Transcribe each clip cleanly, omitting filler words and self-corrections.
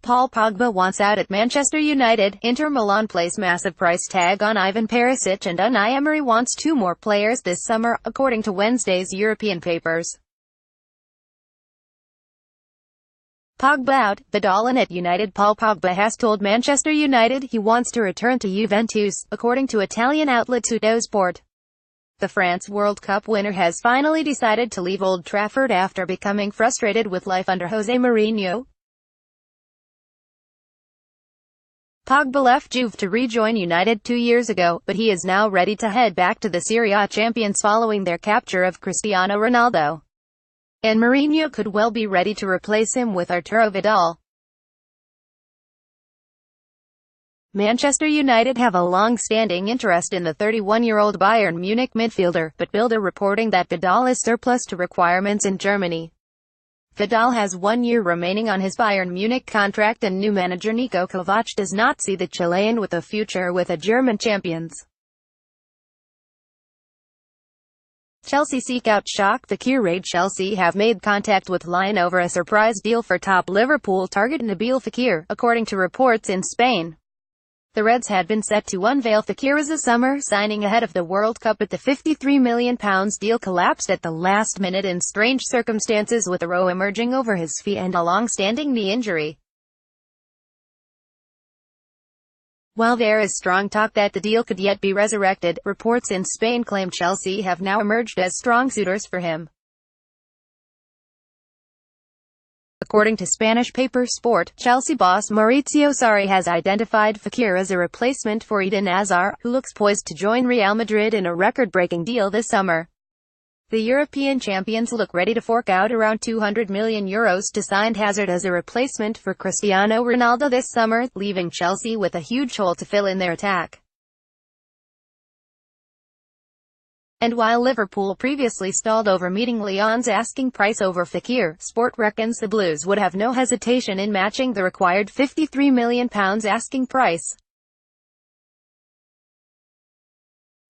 Paul Pogba wants out at Manchester United. Inter Milan place massive price tag on Ivan Perisic, and Unai Emery wants 2 more players this summer, according to Wednesday's European papers. Pogba out, Vidal in at United. Paul Pogba has told Manchester United he wants to return to Juventus, according to Italian outlet Tuttosport. The France World Cup winner has finally decided to leave Old Trafford after becoming frustrated with life under Jose Mourinho. Pogba left Juve to rejoin United 2 years ago, but he is now ready to head back to the Serie A champions following their capture of Cristiano Ronaldo. And Mourinho could well be ready to replace him with Arturo Vidal. Manchester United have a long-standing interest in the 31-year-old Bayern Munich midfielder, but Bild are reporting that Vidal is surplus to requirements in Germany. Vidal has 1 year remaining on his Bayern Munich contract, and new manager Niko Kovac does not see the Chilean with a future with the German champions. Chelsea seek out Shaq Fekir. Chelsea have made contact with Lyon over a surprise deal for top Liverpool target Nabil Fekir, according to reports in Spain. The Reds had been set to unveil Fekir as a summer signing ahead of the World Cup, but the £53 million deal collapsed at the last minute in strange circumstances, with a row emerging over his fee and a long-standing knee injury. While there is strong talk that the deal could yet be resurrected, reports in Spain claim Chelsea have now emerged as strong suitors for him. According to Spanish paper Sport, Chelsea boss Mauricio Sarri has identified Fekir as a replacement for Eden Hazard, who looks poised to join Real Madrid in a record-breaking deal this summer. The European champions look ready to fork out around €200 million to sign Hazard as a replacement for Cristiano Ronaldo this summer, leaving Chelsea with a huge hole to fill in their attack. And while Liverpool previously stalled over meeting Lyon's asking price over Fekir, Sport reckons the Blues would have no hesitation in matching the required £53 million asking price.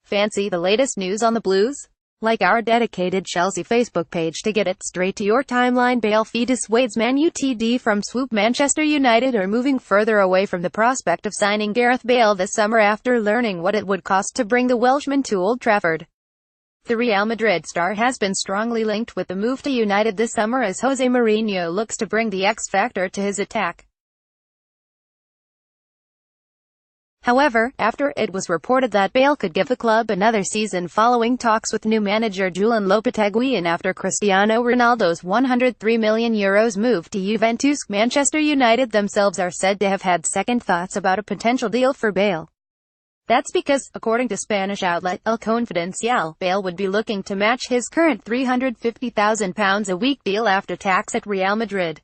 Fancy the latest news on the Blues? Like our dedicated Chelsea Facebook page to get it straight to your timeline. Bale fee dissuades Man Utd from swoop. Manchester United are moving further away from the prospect of signing Gareth Bale this summer after learning what it would cost to bring the Welshman to Old Trafford. The Real Madrid star has been strongly linked with the move to United this summer as Jose Mourinho looks to bring the X-factor to his attack. However, after it was reported that Bale could give the club another season following talks with new manager Julen Lopetegui, and after Cristiano Ronaldo's €103 million move to Juventus, Manchester United themselves are said to have had second thoughts about a potential deal for Bale. That's because, according to Spanish outlet El Confidencial, Bale would be looking to match his current £350,000 a week deal after tax at Real Madrid.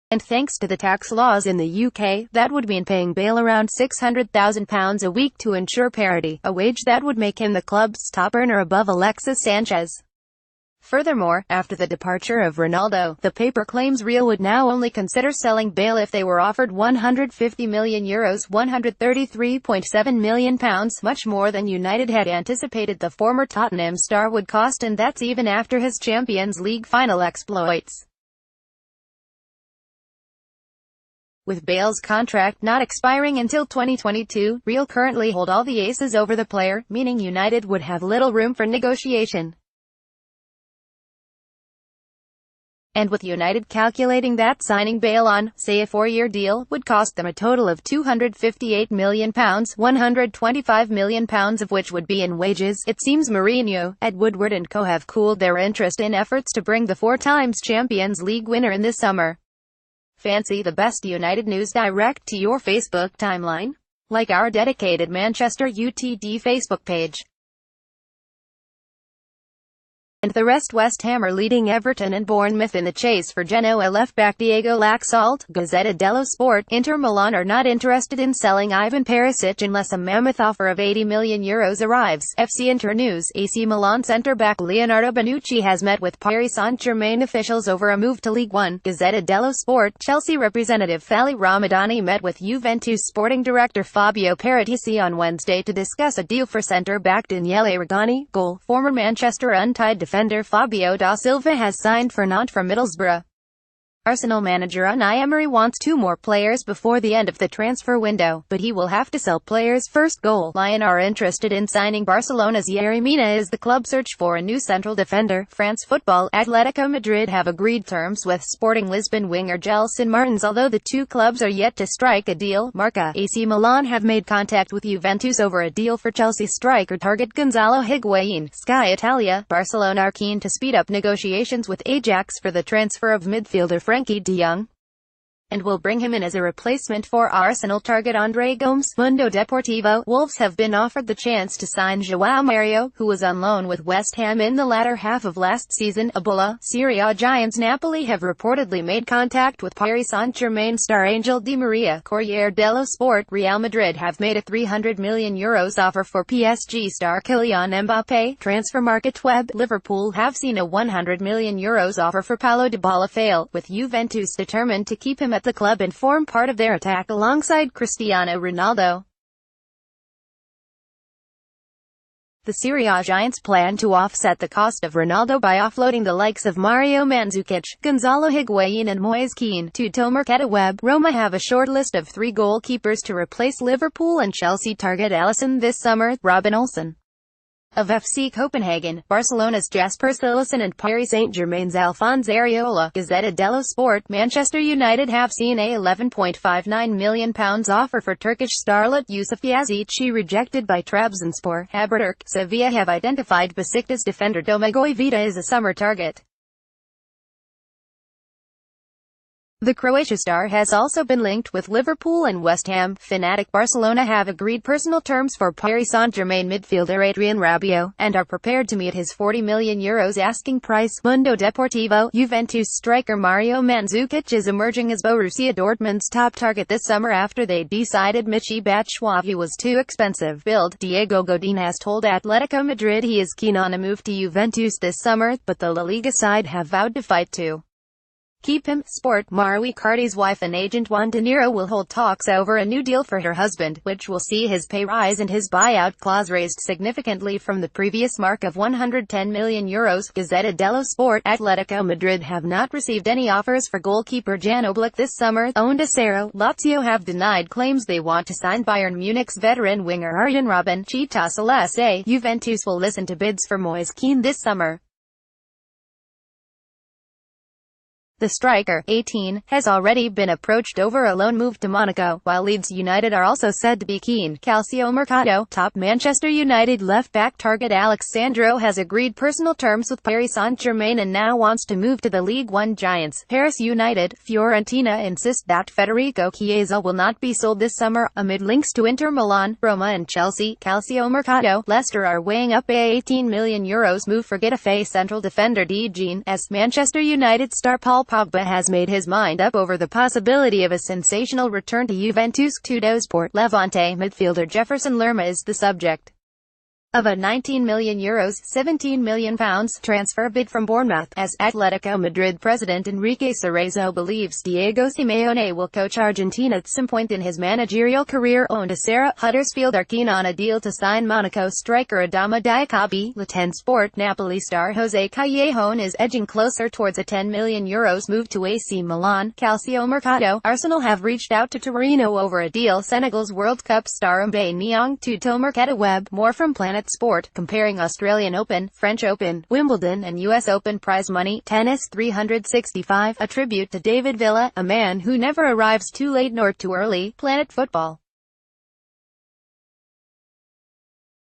And thanks to the tax laws in the UK, that would mean paying Bale around £600,000 a week to ensure parity, a wage that would make him the club's top earner above Alexis Sanchez. Furthermore, after the departure of Ronaldo, the paper claims Real would now only consider selling Bale if they were offered €150 million, £133.7 million, much more than United had anticipated the former Tottenham star would cost, and that's even after his Champions League final exploits. With Bale's contract not expiring until 2022, Real currently hold all the aces over the player, meaning United would have little room for negotiation. And with United calculating that signing Bale on, say, a 4-year deal, would cost them a total of £258 million, £125 million of which would be in wages, it seems Mourinho, Ed Woodward and co have cooled their interest in efforts to bring the 4-time Champions League winner in this summer. Fancy the best United news direct to your Facebook timeline? Like our dedicated Manchester Utd Facebook page. And the rest. West Ham are leading Everton and Bournemouth in the chase for Genoa left-back Diego Laxalt. Gazzetta dello Sport. Inter Milan are not interested in selling Ivan Perisic unless a mammoth offer of €80 million arrives. FC Inter News. AC Milan centre-back Leonardo Bonucci has met with Paris Saint-Germain officials over a move to League One. Gazzetta dello Sport. Chelsea representative Fally Ramadani met with Juventus sporting director Fabio Paratici on Wednesday to discuss a deal for centre-back Daniele Rugani. Goal. Former Manchester untied defender Fabio da Silva has signed for Nantes from Middlesbrough. Arsenal manager Unai Emery wants 2 more players before the end of the transfer window, but he will have to sell players first. Goal line are interested in signing Barcelona's Yerry Mina as the club search for a new central defender. France football. Atletico Madrid have agreed terms with Sporting Lisbon winger Gelson Martins, although the two clubs are yet to strike a deal. Marca. AC Milan have made contact with Juventus over a deal for Chelsea striker target Gonzalo Higuain. Sky Italia. Barcelona are keen to speed up negotiations with Ajax for the transfer of midfielder Frenkie de Jong, and will bring him in as a replacement for Arsenal target Andre Gomes. Mundo Deportivo. Wolves have been offered the chance to sign João Mario, who was on loan with West Ham in the latter half of last season. Ebola. Serie A giants Napoli have reportedly made contact with Paris Saint-Germain star Angel Di Maria. Corriere dello Sport. Real Madrid have made a €300 million offer for PSG star Kylian Mbappé. Transfermarkt web. Liverpool have seen a €100 million offer for Paulo Dybala fail, with Juventus determined to keep him at the club and form part of their attack alongside Cristiano Ronaldo. The Serie A giants plan to offset the cost of Ronaldo by offloading the likes of Mario Mandzukic, Gonzalo Higuain and Moise Kean. Tuttomercato web. Roma have a short list of 3 goalkeepers to replace Liverpool and Chelsea target Alisson this summer. Robin Olsen of FC Copenhagen, Barcelona's Jasper Cillessen and Paris Saint-Germain's Alphonse Areola. Gazzetta dello Sport. Manchester United have seen a £11.59 million offer for Turkish starlet Yusuf Yazici rejected by Trabzonspor. Haberturk. Sevilla have identified Besiktas defender Domagoj Vida as a summer target. The Croatia star has also been linked with Liverpool and West Ham. Fanatic. Barcelona have agreed personal terms for Paris Saint-Germain midfielder Adrien Rabiot, and are prepared to meet his €40 million asking price. Mundo Deportivo. Juventus striker Mario Mandzukic is emerging as Borussia Dortmund's top target this summer after they decided Michy Batshuayi was too expensive. Bild. Diego Godin has told Atletico Madrid he is keen on a move to Juventus this summer, but the La Liga side have vowed to fight to keep him. Sport. Mauro Icardi's wife and agent Juan De Niro will hold talks over a new deal for her husband, which will see his pay rise and his buyout clause raised significantly from the previous mark of €110 million. Gazzetta dello Sport. Atletico Madrid have not received any offers for goalkeeper Jan Oblak this summer. Onda Cero. Lazio have denied claims they want to sign Bayern Munich's veteran winger Arjen Robben. Città Celeste. Juventus will listen to bids for Moise Kean this summer. The striker, 18, has already been approached over a loan move to Monaco, while Leeds United are also said to be keen. Calciomercato. Top. Manchester United left-back target Alex Sandro has agreed personal terms with Paris Saint-Germain and now wants to move to the League One giants. Paris United. Fiorentina insist that Federico Chiesa will not be sold this summer, amid links to Inter Milan, Roma and Chelsea. Calciomercato. Leicester are weighing up a €18 million move for Getafe central defender Dejan S. Manchester United star Paul Pogba has made his mind up over the possibility of a sensational return to Juventus. Tuttosport. Levante midfielder Jefferson Lerma is the subject of a €19 million, £17 million transfer bid from Bournemouth, as Atletico Madrid president Enrique Cerezo believes Diego Simeone will coach Argentina at some point in his managerial career. Onda Cero. Huddersfield are keen on a deal to sign Monaco striker Adama Diakabi. Latin Sport. Napoli star Jose Callejon is edging closer towards a €10 million move to AC Milan. Calciomercato. Arsenal have reached out to Torino over a deal. Senegal's World Cup star Mbaye Niang. Tuttomercato web. More from Planet Sport, comparing Australian Open, French Open, Wimbledon and US Open prize money. Tennis. 365, a tribute to David Villa, a man who never arrives too late nor too early. Planet Football.